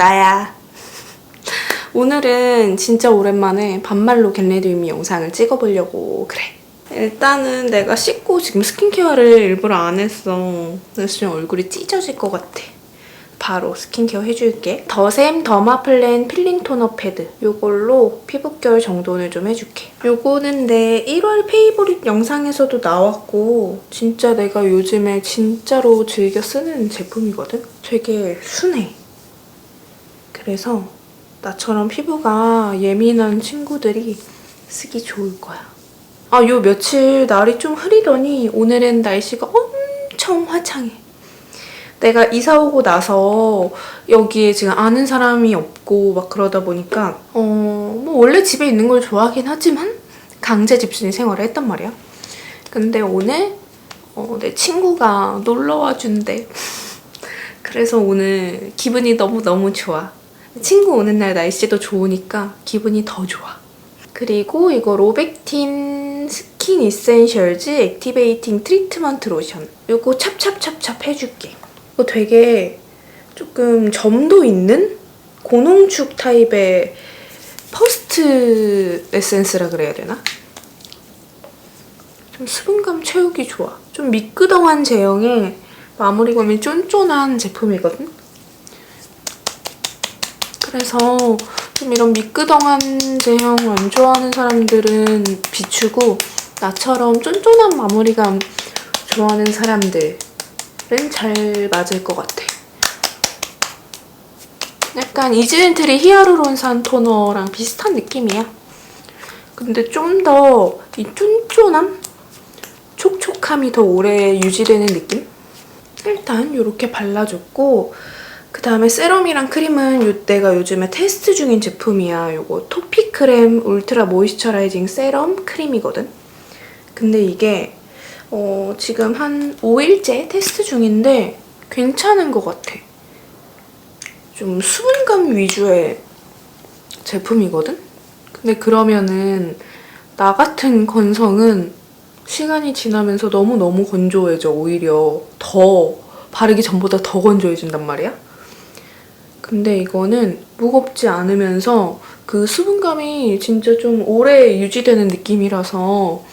나야. 오늘은 진짜 오랜만에 반말로 겟레디미 영상을 찍어보려고 그래. 일단은 내가 씻고 지금 스킨케어를 일부러 안 했어. 그래서 지금 얼굴이 찢어질 것 같아. 바로 스킨케어 해줄게. 더샘 더마플랜 필링 토너 패드. 이걸로 피부결 정돈을 좀 해줄게. 요거는 내 1월 페이보릿 영상에서도 나왔고 진짜 내가 요즘에 진짜로 즐겨 쓰는 제품이거든? 되게 순해. 그래서 나처럼 피부가 예민한 친구들이 쓰기 좋을 거야. 아, 요 며칠 날이 좀 흐리더니 오늘은 날씨가 엄청 화창해. 내가 이사 오고 나서 여기에 지금 아는 사람이 없고 막 그러다 보니까 뭐 원래 집에 있는 걸 좋아하긴 하지만 강제 집순이 생활을 했단 말이야. 근데 오늘 내 친구가 놀러와 준대. 그래서 오늘 기분이 너무너무 좋아. 친구 오는 날 날씨도 좋으니까 기분이 더 좋아. 그리고 이거 로백틴 스킨 이센셜즈 액티베이팅 트리트먼트 로션. 이거 찹찹찹찹 해줄게. 이거 되게 조금 점도 있는 고농축 타입의 퍼스트 에센스라 그래야 되나? 좀 수분감 채우기 좋아. 좀 미끄덩한 제형의 마무리감이 쫀쫀한 제품이거든? 그래서 좀 이런 미끄덩한 제형 안 좋아하는 사람들은 비추고 나처럼 쫀쫀한 마무리감 좋아하는 사람들은 잘 맞을 것 같아. 약간 이즈엔트리 히아루론산 토너랑 비슷한 느낌이야. 근데 좀 더 이 쫀쫀함? 촉촉함이 더 오래 유지되는 느낌? 일단 이렇게 발라줬고 그 다음에 세럼이랑 크림은 내가 요즘에 테스트 중인 제품이야. 요거 토피크렘 울트라 모이스처라이징 세럼 크림이거든? 근데 이게 지금 한 5일째 테스트 중인데 괜찮은 것 같아. 좀 수분감 위주의 제품이거든? 근데 그러면은 나 같은 건성은 시간이 지나면서 너무너무 건조해져. 오히려 더 바르기 전보다 더 건조해진단 말이야? 근데 이거는 무겁지 않으면서 그 수분감이 진짜 좀 오래 유지되는 느낌이라서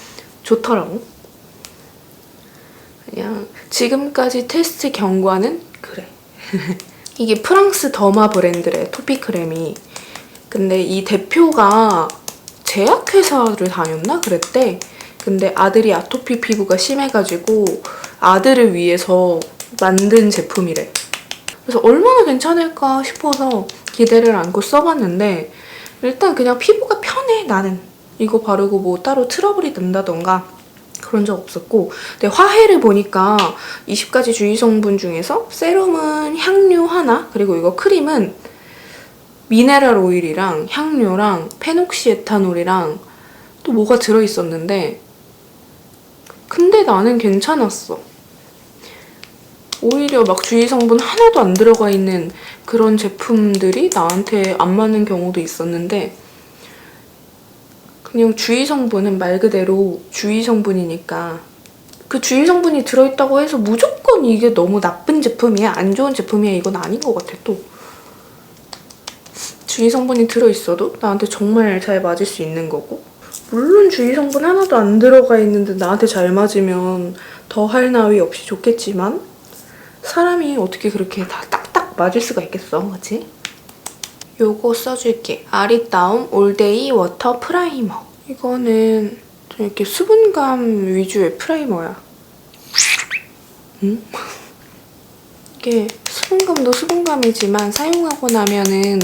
좋더라고. 그냥 지금까지 테스트 경과는 그래. 이게 프랑스 더마 브랜드래, 토피크렘이. 근데 이 대표가 제약회사를 다녔나? 그랬대. 근데 아들이 아토피 피부가 심해가지고 아들을 위해서 만든 제품이래. 그래서 얼마나 괜찮을까 싶어서 기대를 안고 써봤는데 일단 그냥 피부가 편해, 나는. 이거 바르고 뭐 따로 트러블이 난다던가 그런 적 없었고. 근데 화해를 보니까 20가지 주의 성분 중에서 세럼은 향료 하나, 그리고 이거 크림은 미네랄 오일이랑 향료랑 페녹시에탄올이랑 또 뭐가 들어있었는데 근데 나는 괜찮았어. 오히려 막 주의 성분 하나도 안 들어가 있는 그런 제품들이 나한테 안 맞는 경우도 있었는데 그냥 주의 성분은 말 그대로 주의 성분이니까 그 주의 성분이 들어있다고 해서 무조건 이게 너무 나쁜 제품이야, 안 좋은 제품이야, 이건 아닌 것 같아. 또 주의 성분이 들어있어도 나한테 정말 잘 맞을 수 있는 거고, 물론 주의 성분 하나도 안 들어가 있는데 나한테 잘 맞으면 더 할 나위 없이 좋겠지만 사람이 어떻게 그렇게 다 딱딱 맞을 수가 있겠어, 그치? 요거 써줄게. 아리따움 올데이 워터 프라이머. 이거는 좀 이렇게 수분감 위주의 프라이머야. 응? 이게 수분감도 수분감이지만 사용하고 나면은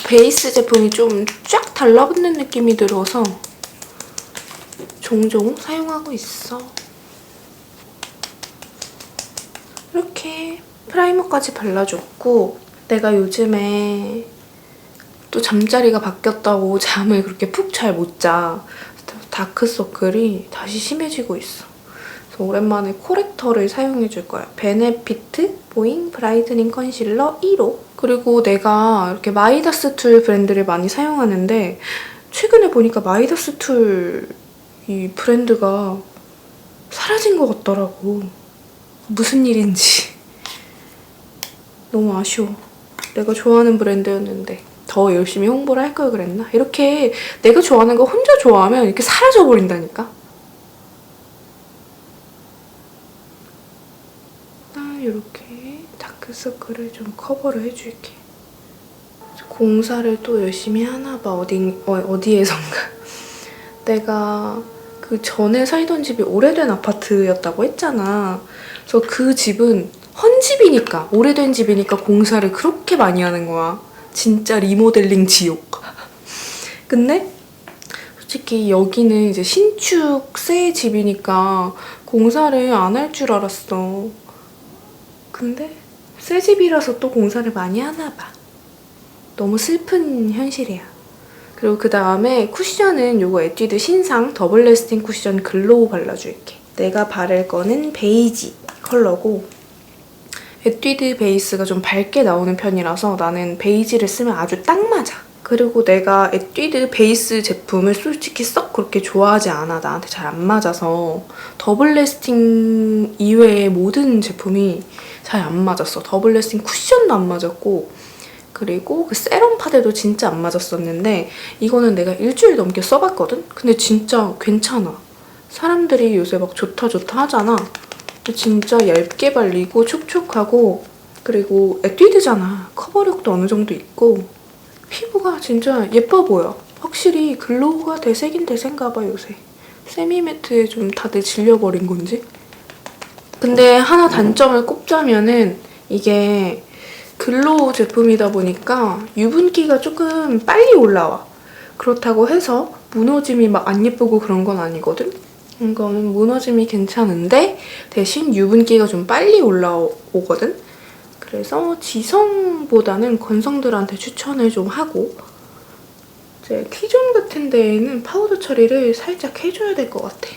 베이스 제품이 좀 쫙 달라붙는 느낌이 들어서 종종 사용하고 있어. 이렇게 프라이머까지 발라줬고 내가 요즘에 또 잠자리가 바뀌었다고 잠을 그렇게 푹 잘 못 자. 다크서클이 다시 심해지고 있어. 그래서 오랜만에 코렉터를 사용해줄 거야. 베네피트 보잉 브라이트닝 컨실러 1호. 그리고 내가 이렇게 마이다스 툴 브랜드를 많이 사용하는데 최근에 보니까 마이다스 툴 이 브랜드가 사라진 것 같더라고. 무슨 일인지. 너무 아쉬워. 내가 좋아하는 브랜드였는데 더 열심히 홍보를 할 걸 그랬나? 이렇게 내가 좋아하는 거 혼자 좋아하면 이렇게 사라져버린다니까? 나 이렇게 다크서클을 좀 커버를 해줄게. 공사를 또 열심히 하나 봐. 어디에선가. 내가 그 전에 살던 집이 오래된 아파트였다고 했잖아. 그래서 그 집은 헌집이니까, 오래된 집이니까 공사를 그렇게 많이 하는 거야. 진짜 리모델링 지옥. 근데 솔직히 여기는 이제 신축 새 집이니까 공사를 안 할 줄 알았어. 근데 새 집이라서 또 공사를 많이 하나 봐. 너무 슬픈 현실이야. 그리고 그 다음에 쿠션은 요거 에뛰드 신상 더블 레스팅 쿠션 글로우 발라줄게. 내가 바를 거는 베이지 컬러고 에뛰드 베이스가 좀 밝게 나오는 편이라서 나는 베이지를 쓰면 아주 딱 맞아. 그리고 내가 에뛰드 베이스 제품을 솔직히 썩 그렇게 좋아하지 않아. 나한테 잘 안 맞아서 더블 레스팅 이외의 모든 제품이 잘 안 맞았어. 더블 레스팅 쿠션도 안 맞았고 그리고 그 세럼 파데도 진짜 안 맞았었는데 이거는 내가 일주일 넘게 써봤거든? 근데 진짜 괜찮아. 사람들이 요새 막 좋다 좋다 하잖아. 근데 진짜 얇게 발리고 촉촉하고 그리고 에뛰드잖아. 커버력도 어느 정도 있고 피부가 진짜 예뻐 보여. 확실히 글로우가 대세긴 대세인가 봐 요새. 세미매트에 좀 다들 질려버린 건지. 근데 하나 단점을 꼽자면은 이게 글로우 제품이다 보니까 유분기가 조금 빨리 올라와. 그렇다고 해서 무너짐이 막 안 예쁘고 그런 건 아니거든? 이거는 무너짐이 괜찮은데 대신 유분기가 좀 빨리 올라오거든? 그래서 지성보다는 건성들한테 추천을 좀 하고 이제 T존 같은 데에는 파우더 처리를 살짝 해줘야 될 것 같아.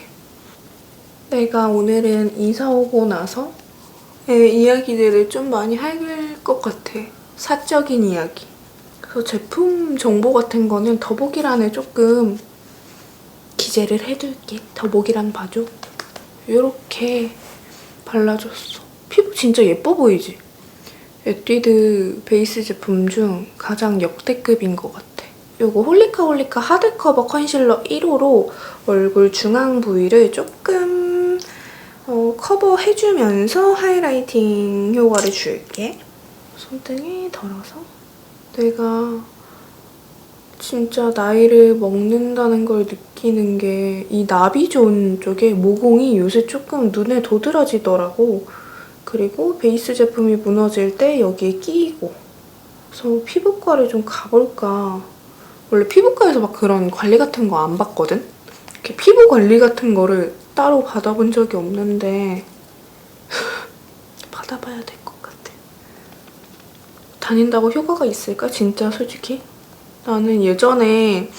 내가 오늘은 이사 오고 나서 이야기들을 좀 많이 할 것 같아. 사적인 이야기. 그래서 제품 정보 같은 거는 더보기란에 조금 기재를 해둘게. 더보기란 봐줘. 이렇게 발라줬어. 피부 진짜 예뻐 보이지? 에뛰드 베이스 제품 중 가장 역대급인 것 같아. 이거 홀리카 하드커버 컨실러 1호로 얼굴 중앙 부위를 조금 커버해주면서 하이라이팅 효과를 줄게. 손등에 덜어서 내가 진짜 나이를 먹는다는 걸 느끼는 게 이 나비존 쪽에 모공이 요새 조금 눈에 도드라지더라고. 그리고 베이스 제품이 무너질 때 여기에 끼이고. 그래서 피부과를 좀 가볼까. 원래 피부과에서 막 그런 관리 같은 거 안 받거든? 이렇게 피부 관리 같은 거를 따로 받아본 적이 없는데 받아봐야 될 것 같아. 다닌다고 효과가 있을까? 진짜 솔직히? 나는 예전에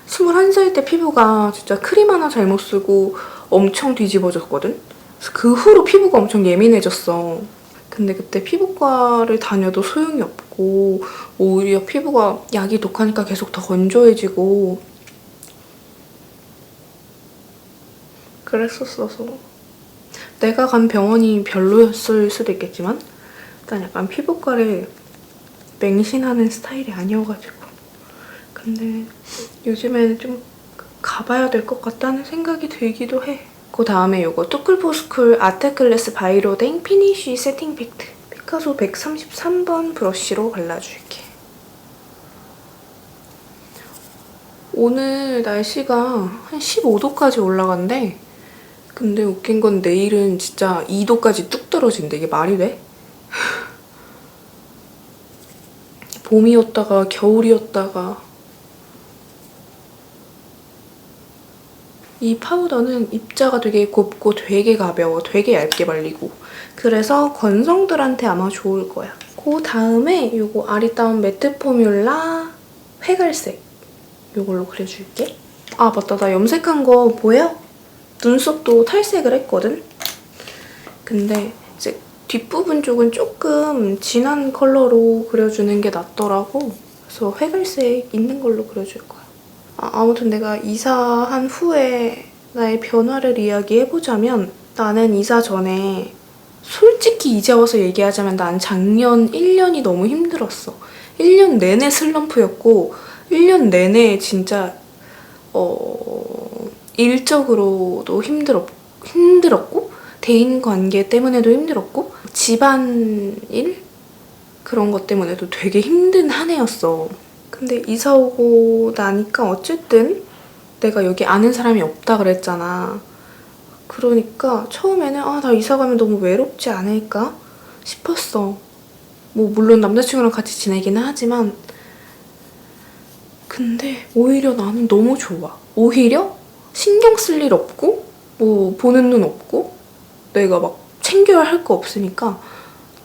21살 때 피부가 진짜 크림 하나 잘못 쓰고 엄청 뒤집어졌거든? 그래서 그 후로 피부가 엄청 예민해졌어. 근데 그때 피부과를 다녀도 소용이 없고 오히려 피부가 약이 독하니까 계속 더 건조해지고 그랬었어서 내가 간 병원이 별로였을 수도 있겠지만 일단 약간 피부과를 맹신하는 스타일이 아니어가지고 근데 요즘에는 좀 가봐야 될 것 같다는 생각이 들기도 해. 그 다음에 이거 투쿨포스쿨 아트클래스 바이로댕 피니쉬 세팅 팩트 피카소 133번 브러쉬로 발라줄게. 오늘 날씨가 한 15도까지 올라간대. 근데 웃긴 건 내일은 진짜 2도까지 뚝 떨어진대. 이게 말이 돼? 봄이었다가 겨울이었다가 이 파우더는 입자가 되게 곱고 되게 가벼워. 되게 얇게 발리고. 그래서 건성들한테 아마 좋을 거야. 그 다음에 이거 아리따운 매트 포뮬라 회갈색 이걸로 그려줄게. 아 맞다. 나 염색한 거 보여? 눈썹도 탈색을 했거든? 근데 이제 뒷부분 쪽은 조금 진한 컬러로 그려주는 게 낫더라고. 그래서 회갈색 있는 걸로 그려줄 거야. 아무튼 내가 이사한 후에 나의 변화를 이야기해보자면 나는 이사 전에 솔직히 이제 와서 얘기하자면 난 작년 1년이 너무 힘들었어. 1년 내내 슬럼프였고 1년 내내 진짜 일적으로도 힘들었고 대인관계 때문에도 힘들었고 집안일? 그런 것 때문에도 되게 힘든 한 해였어. 근데 이사 오고 나니까 어쨌든 내가 여기 아는 사람이 없다 그랬잖아. 그러니까 처음에는 나 이사 가면 너무 외롭지 않을까 싶었어. 뭐 물론 남자친구랑 같이 지내기는 하지만 근데 오히려 나는 너무 좋아. 오히려 신경 쓸 일 없고 뭐 보는 눈 없고 내가 막 챙겨야 할 거 없으니까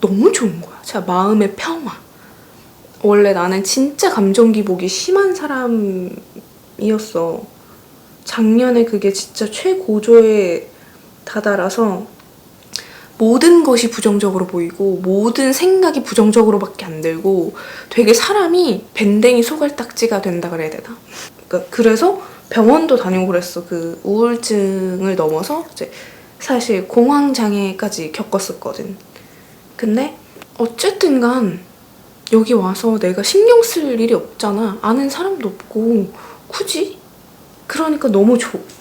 너무 좋은 거야. 진짜 마음의 평화. 원래 나는 진짜 감정 기복이 심한 사람이었어. 작년에 그게 진짜 최고조에 다다라서 모든 것이 부정적으로 보이고 모든 생각이 부정적으로밖에 안 들고 되게 사람이 밴댕이 소갈딱지가 된다 그래야 되나? 그래서 병원도 다니고 그랬어. 그 우울증을 넘어서 이제 사실 공황장애까지 겪었었거든. 근데 어쨌든 간 여기 와서 내가 신경 쓸 일이 없잖아. 아는 사람도 없고 굳이? 그러니까 너무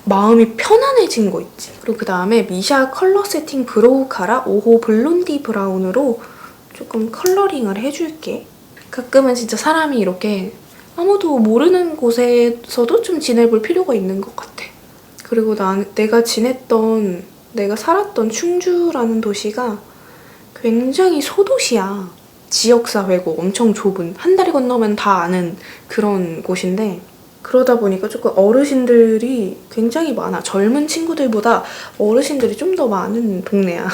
마음이 편안해진 거 있지. 그리고 그 다음에 미샤 컬러 세팅 브로우 카라 5호 블론디 브라운으로 조금 컬러링을 해줄게. 가끔은 진짜 사람이 이렇게 아무도 모르는 곳에서도 좀 지내볼 필요가 있는 것 같아. 그리고 내가 살았던 충주라는 도시가 굉장히 소도시야. 지역사회고 엄청 좁은, 한 다리 건너면 다 아는 그런 곳인데 그러다 보니까 조금 어르신들이 굉장히 많아. 젊은 친구들보다 어르신들이 좀 더 많은 동네야.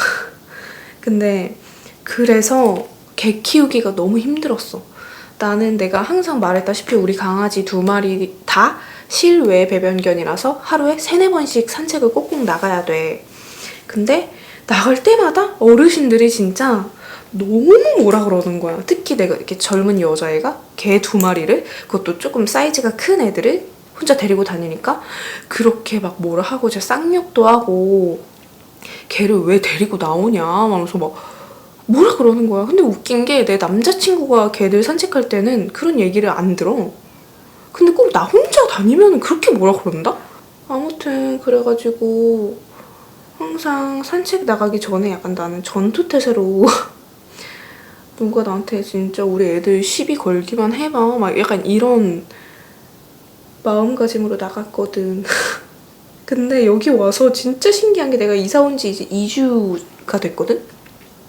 근데 그래서 개 키우기가 너무 힘들었어. 나는 내가 항상 말했다시피 우리 강아지 2마리 다 실외 배변견이라서 하루에 3-4번씩 산책을 꼭꼭 나가야 돼. 근데 나갈 때마다 어르신들이 진짜 너무 뭐라 그러는 거야. 특히 내가 이렇게 젊은 여자애가 개 2마리를, 그것도 조금 사이즈가 큰 애들을 혼자 데리고 다니니까 그렇게 막 뭐라 하고 진짜 쌍욕도 하고 걔를 왜 데리고 나오냐 하면서 막 뭐라 그러는 거야. 근데 웃긴 게 내 남자친구가 걔들 산책할 때는 그런 얘기를 안 들어. 근데 꼭 나 혼자 다니면 그렇게 뭐라 그런다? 아무튼 그래가지고 항상 산책 나가기 전에 약간 나는 전투태세로 누가 나한테 진짜 우리 애들 시비 걸기만 해봐 막 약간 이런 마음가짐으로 나갔거든. 근데 여기 와서 진짜 신기한 게 내가 이사 온 지 이제 2주가 됐거든?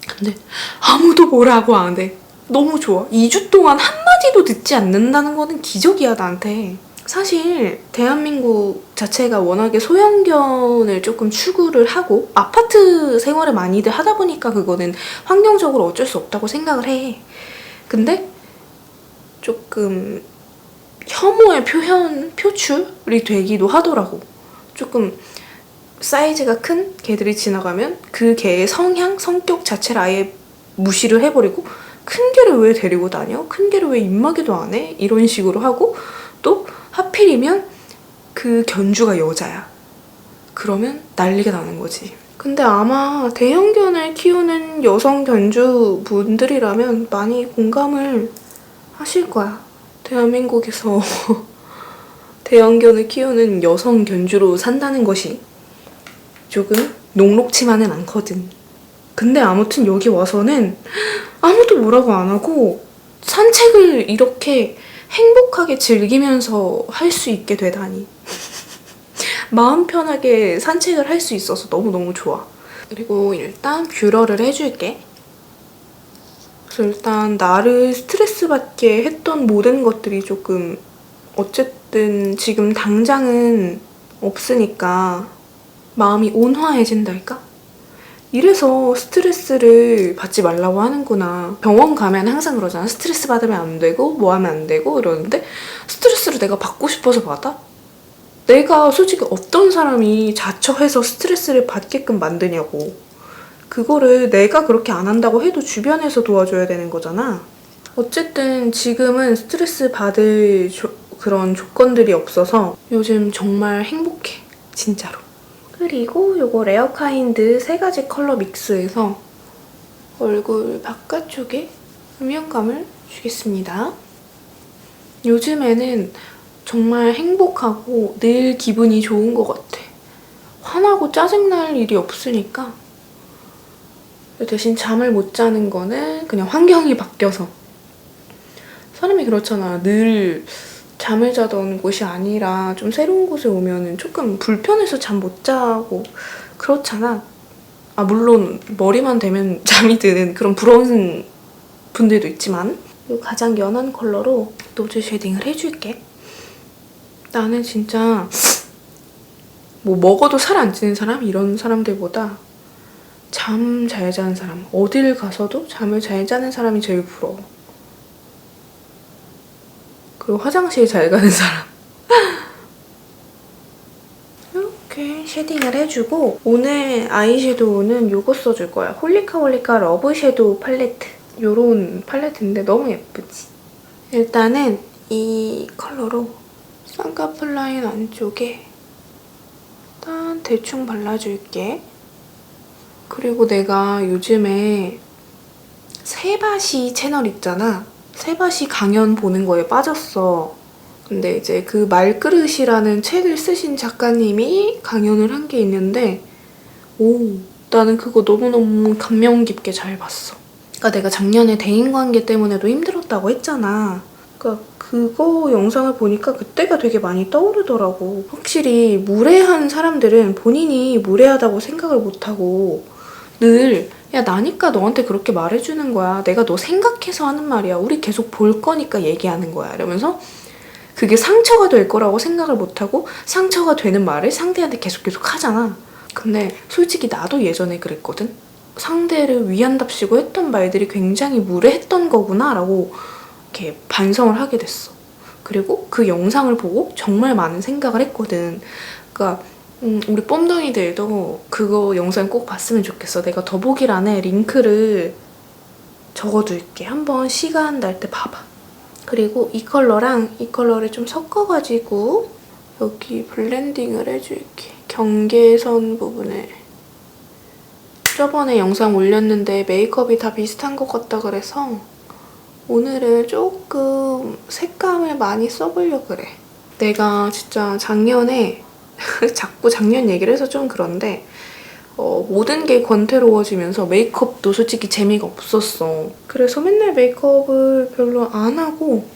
근데 아무도 뭐라고 안 해. 너무 좋아. 2주 동안 한마디도 듣지 않는다는 거는 기적이야 나한테. 사실 대한민국 자체가 워낙에 소형견을 조금 추구를 하고 아파트 생활을 많이들 하다 보니까 그거는 환경적으로 어쩔 수 없다고 생각을 해. 근데 조금 혐오의 표출이 되기도 하더라고. 조금 사이즈가 큰 개들이 지나가면 그 개의 성향, 성격 자체를 아예 무시를 해버리고 큰 개를 왜 데리고 다녀? 큰 개를 왜 입마개도 안 해? 이런 식으로 하고 또 하필이면 그 견주가 여자야. 그러면 난리가 나는 거지. 근데 아마 대형견을 키우는 여성 견주분들이라면 많이 공감을 하실 거야. 대한민국에서 대형견을 키우는 여성 견주로 산다는 것이 조금 녹록치만은 않거든. 근데 아무튼 여기 와서는 아무도 뭐라고 안 하고 산책을 이렇게 행복하게 즐기면서 할 수 있게 되다니. 마음 편하게 산책을 할 수 있어서 너무너무 좋아. 그리고 일단 뷰러를 해줄게. 그래서 일단 나를 스트레스 받게 했던 모든 것들이 조금 어쨌든 지금 당장은 없으니까 마음이 온화해진달까? 이래서 스트레스를 받지 말라고 하는구나. 병원 가면 항상 그러잖아. 스트레스 받으면 안 되고 뭐 하면 안 되고 이러는데 스트레스를 내가 받고 싶어서 받아? 내가 솔직히 어떤 사람이 자처해서 스트레스를 받게끔 만드냐고. 그거를 내가 그렇게 안 한다고 해도 주변에서 도와줘야 되는 거잖아. 어쨌든 지금은 스트레스 받을 그런 조건들이 없어서 요즘 정말 행복해. 진짜로. 그리고 요거 레어카인드 3가지 컬러 믹스해서 얼굴 바깥쪽에 음영감을 주겠습니다. 요즘에는 정말 행복하고 늘 기분이 좋은 것 같아. 화나고 짜증날 일이 없으니까. 대신 잠을 못 자는 거는 그냥 환경이 바뀌어서. 사람이 그렇잖아. 늘 잠을 자던 곳이 아니라 좀 새로운 곳에 오면은 조금 불편해서 잠 못 자고 그렇잖아. 물론 머리만 대면 잠이 드는 그런 부러운 분들도 있지만 이 가장 연한 컬러로 노즈 쉐딩을 해줄게. 나는 진짜 뭐 먹어도 살 안 찌는 사람? 이런 사람들보다 잠 잘 자는 사람, 어딜 가서도 잠을 잘 자는 사람이 제일 부러워. 그리고 화장실 잘 가는 사람. 이렇게 쉐딩을 해주고 오늘 아이섀도우는 이거 써줄 거야. 홀리카홀리카 러브 섀도우 팔레트. 요런 팔레트인데 너무 예쁘지? 일단은 이 컬러로 쌍꺼풀 라인 안쪽에 일단 대충 발라줄게. 그리고 내가 요즘에 세바시 채널 있잖아. 세바시 강연 보는 거에 빠졌어. 근데 이제 그 말그릇이라는 책을 쓰신 작가님이 강연을 한 게 있는데 나는 그거 너무너무 감명 깊게 잘 봤어. 그러니까 내가 작년에 대인관계 때문에도 힘들었다고 했잖아. 그러니까 그거 영상을 보니까 그때가 되게 많이 떠오르더라고. 확실히 무례한 사람들은 본인이 무례하다고 생각을 못하고 늘 야 나니까 너한테 그렇게 말해주는 거야. 내가 너 생각해서 하는 말이야. 우리 계속 볼 거니까 얘기하는 거야. 이러면서 그게 상처가 될 거라고 생각을 못하고 상처가 되는 말을 상대한테 계속 하잖아. 근데 솔직히 나도 예전에 그랬거든. 상대를 위한답시고 했던 말들이 굉장히 무례했던 거구나 라고 이렇게 반성을 하게 됐어. 그리고 그 영상을 보고 정말 많은 생각을 했거든. 그러니까 우리 뽐둥이들도 그거 영상 꼭 봤으면 좋겠어. 내가 더보기란에 링크를 적어둘게. 한번 시간 날 때 봐봐. 그리고 이 컬러랑 이 컬러를 좀 섞어가지고 여기 블렌딩을 해줄게. 경계선 부분을. 저번에 영상 올렸는데 메이크업이 다 비슷한 것 같다 그래서 오늘은 조금 색감을 많이 써보려고 그래. 내가 진짜 작년에 자꾸 작년 얘기를 해서 좀 그런데 모든 게 권태로워지면서 메이크업도 솔직히 재미가 없었어. 그래서 맨날 메이크업을 별로 안 하고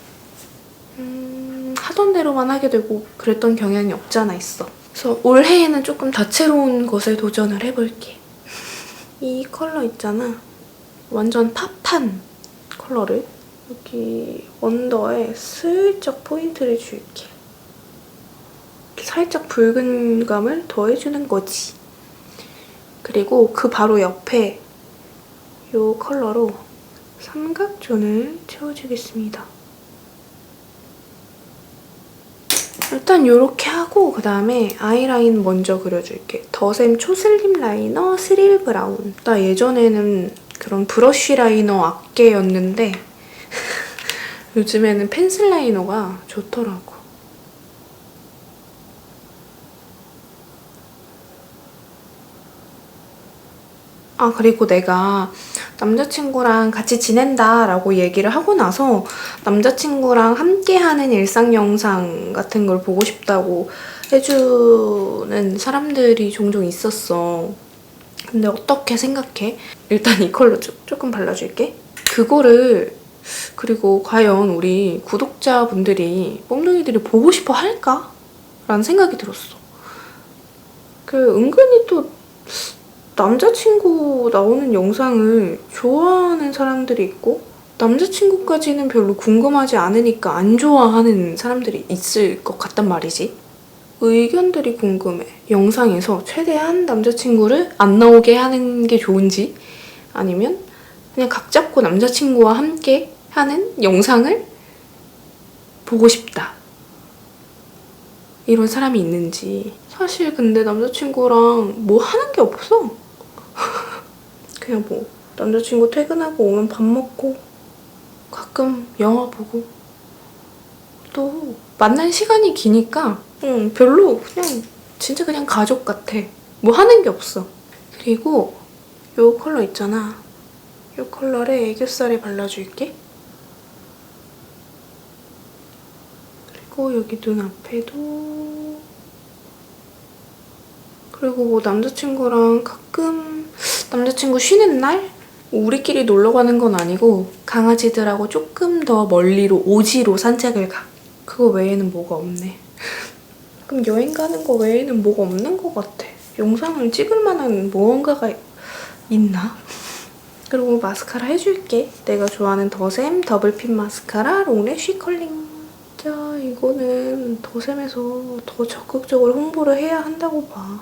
하던 대로만 하게 되고 그랬던 경향이 없잖아 있어. 그래서 올해에는 조금 다채로운 것에 도전을 해볼게. 이 컬러 있잖아. 완전 팝한 컬러를 여기 언더에 슬쩍 포인트를 줄게. 살짝 붉은 감을 더해주는 거지. 그리고 그 바로 옆에 이 컬러로 삼각존을 채워주겠습니다. 일단 이렇게 하고 그다음에 아이라인 먼저 그려줄게. 더샘 초슬림 라이너 스릴 브라운. 나 예전에는 그런 브러쉬 라이너 악계였는데 요즘에는 펜슬 라이너가 좋더라고. 그리고 내가 남자친구랑 같이 지낸다라고 얘기를 하고 나서 남자친구랑 함께하는 일상 영상 같은 걸 보고 싶다고 해주는 사람들이 종종 있었어. 근데 어떻게 생각해? 일단 이 컬러 조금 발라줄게. 그리고 과연 우리 구독자분들이 뽐둥이들이 보고 싶어 할까? 라는 생각이 들었어. 은근히 또 남자친구 나오는 영상을 좋아하는 사람들이 있고 남자친구까지는 별로 궁금하지 않으니까 안 좋아하는 사람들이 있을 것 같단 말이지. 의견들이 궁금해. 영상에서 최대한 남자친구를 안 나오게 하는 게 좋은지 아니면 그냥 각 잡고 남자친구와 함께 하는 영상을 보고 싶다. 이런 사람이 있는지. 사실 근데 남자친구랑 뭐 하는 게 없어. 그냥 뭐 남자친구 퇴근하고 오면 밥 먹고 가끔 영화 보고 또 만난 시간이 기니까 별로 그냥 진짜 그냥 가족 같아. 뭐 하는 게 없어. 그리고 이 컬러 있잖아. 이 컬러를 애교살에 발라줄게. 그리고 여기 눈앞에도. 그리고 뭐 남자친구랑 가끔 남자친구 쉬는 날? 우리끼리 놀러 가는 건 아니고 강아지들하고 조금 더 멀리로 오지로 산책을 가. 그거 외에는 뭐가 없네. 그럼 여행 가는 거 외에는 뭐가 없는 것 같아. 영상을 찍을 만한 무언가가 있나? 그리고 마스카라 해줄게. 내가 좋아하는 더샘 더블핀 마스카라 롱래쉬 컬링. 진짜 이거는 더샘에서 더 적극적으로 홍보를 해야 한다고 봐.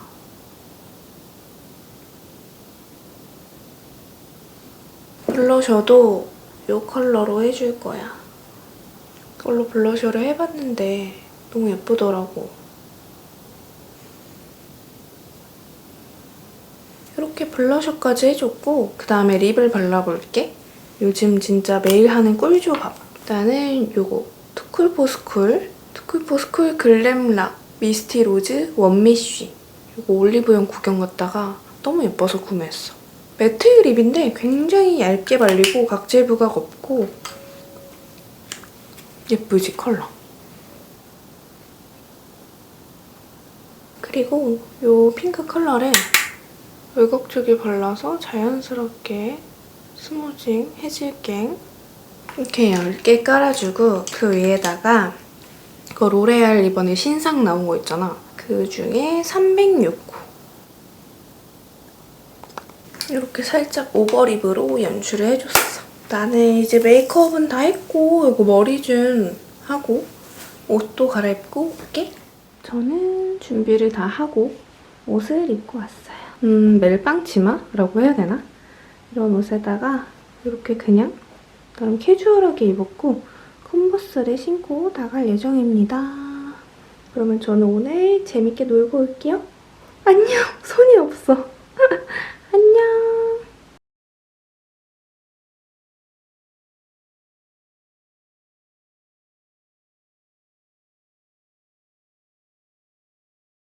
블러셔도 이 컬러로 해줄 거야. 이걸로 블러셔를 해봤는데 너무 예쁘더라고. 이렇게 블러셔까지 해줬고 그 다음에 립을 발라볼게. 요즘 진짜 매일 하는 꿀조합. 일단은 요거 투쿨포스쿨 글램락 미스티 로즈 원미쉬. 요거 올리브영 구경 갔다가 너무 예뻐서 구매했어. 매트 립인데 굉장히 얇게 발리고 각질 부각 없고 예쁘지 컬러. 그리고 요 핑크 컬러를 외곽 쪽에 발라서 자연스럽게 스무징 해줄게. 이렇게 얇게 깔아주고 그 위에다가 그 로레알 이번에 신상 나온 거 있잖아. 그 중에 306호. 이렇게 살짝 오버립으로 연출을 해줬어. 나는 이제 메이크업은 다 했고 이거 머리 좀 하고 옷도 갈아입고 올게. 저는 준비를 다 하고 옷을 입고 왔어요. 멜빵 치마라고 해야 되나? 이런 옷에다가 이렇게 그냥 나름 캐주얼하게 입었고 컨버스를 신고 나갈 예정입니다. 그러면 저는 오늘 재밌게 놀고 올게요. 안녕! 손이 없어.